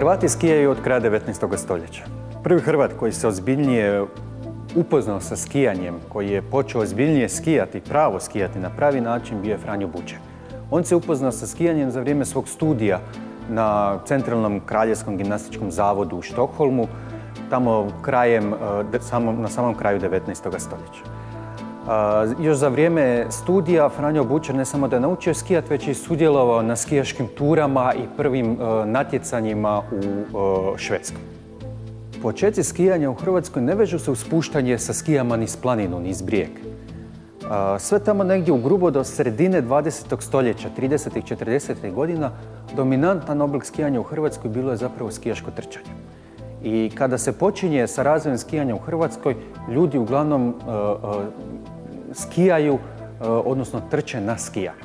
Hrvati skijaju od kraja 19. stoljeća. Prvi Hrvat koji se ozbiljnije upoznao sa skijanjem, koji je počeo ozbiljnije skijati, pravo skijati na pravi način, bio je Franjo Bučar. On se upoznao sa skijanjem za vrijeme svog studija na Centralnom kraljevskom gimnastičkom zavodu u Štokholmu, tamo na samom kraju 19. stoljeća. Još za vrijeme studija Franjo Bučar ne samo da je naučio skijati, već je sudjelovao na skijaškim turama i prvim natjecanjima u Švedskoj. Počeci skijanja u Hrvatskoj ne vežu se uz spuštanje sa skijama niz planinu, niz brijeg. Sve tamo negdje u grubo do sredine 20. stoljeća, 30. i 40. godina, dominantan oblik skijanja u Hrvatskoj bilo je zapravo skijaško trčanje. I kada se počinje sa razvojem skijanja u Hrvatskoj, ljudi uglavnom skijaju, odnosno trče na skijama.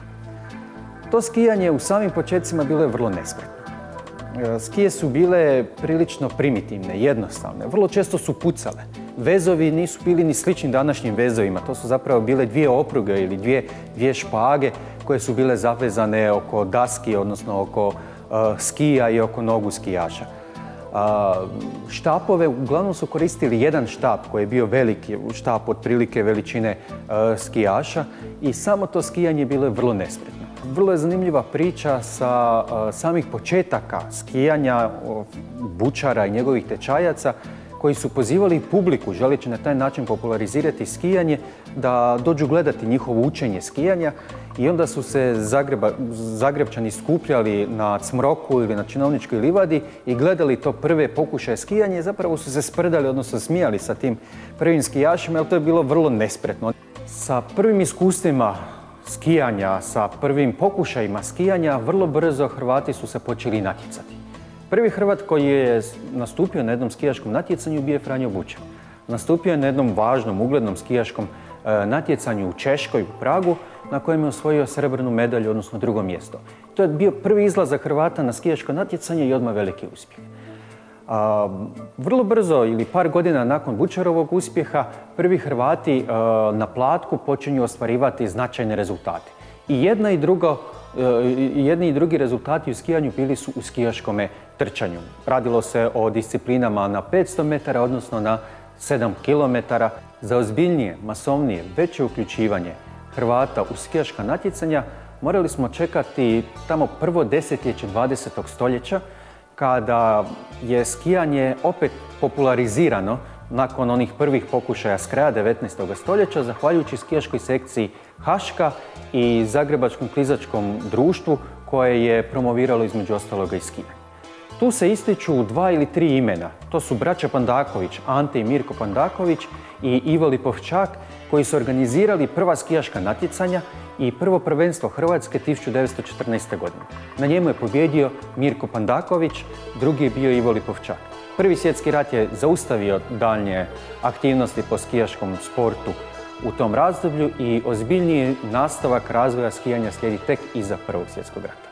To skijanje u samim početcima bilo je vrlo nespretno. Skije su bile prilično primitivne, jednostavne, vrlo često su pucale. Vezovi nisu bili ni slični današnjim vezovima, to su zapravo bile dvije opruge ili dvije špage koje su bile zavezane oko daski, odnosno oko skija i oko nogu skijaša. Štapove uglavnom su koristili jedan štap koji je bio veliki, štap otprilike veličine skijaša, i samo to skijanje bilo je vrlo nespretno. Vrlo je zanimljiva priča sa samih početaka skijanja Bučara i njegovih tečajaca, koji su pozivali publiku, želeći na taj način popularizirati skijanje, da dođu gledati njihovo učenje skijanja, i onda su se Zagrepčani skupljali na Cmroku ili na Činovničkoj livadi i gledali to prve pokušaje skijanja i zapravo su se sprdali, odnosno smijali sa tim prvim skijašima, jer to je bilo vrlo nespretno. Sa prvim iskustvima skijanja, sa prvim pokušajima skijanja, vrlo brzo Hrvati su se počeli natjecati. Prvi Hrvat koji je nastupio na jednom skijaškom natjecanju bio je Franjo Bučar. Nastupio je na jednom važnom, uglednom skijaškom natjecanju u Češkoj, u Pragu, na kojem je osvojio srebrnu medalju, odnosno drugo mjesto. To je bio prvi izlazak Hrvata na skijaško natjecanje i odmah veliki uspjeh. Vrlo brzo, ili par godina nakon Bučarovog uspjeha, prvi Hrvati na Platku počinju ostvarivati značajne rezultate. I jedni i drugi rezultati u skijanju bili su u skijaškome trčanju. Radilo se o disciplinama na 500 metara, odnosno na 7 km. Za ozbiljnije, masovnije, veće uključivanje Hrvata u skijaška natjecanja morali smo čekati tamo prvo desetljeće 20. stoljeća, kada je skijanje opet popularizirano nakon onih prvih pokušaja s kraja 19. stoljeća, zahvaljujući skijaškoj sekciji Haška i Zagrebačkom klizačkom društvu, koje je promoviralo između ostaloga i skijanje. Tu se ističu 2 ili 3 imena. To su braća Pandaković, Ante i Mirko Pandaković i Ivo Lipovčak, koji su organizirali prva skijaška natjecanja i prvo prvenstvo Hrvatske 1914. godine. Na njemu je pobijedio Mirko Pandaković, drugi je bio Ivo Lipovčak. Prvi svjetski rat je zaustavio daljnje aktivnosti po skijaškom sportu u tom razdoblju i ozbiljniji nastavak razvoja skijanja slijedi tek iza Prvog svjetskog rata.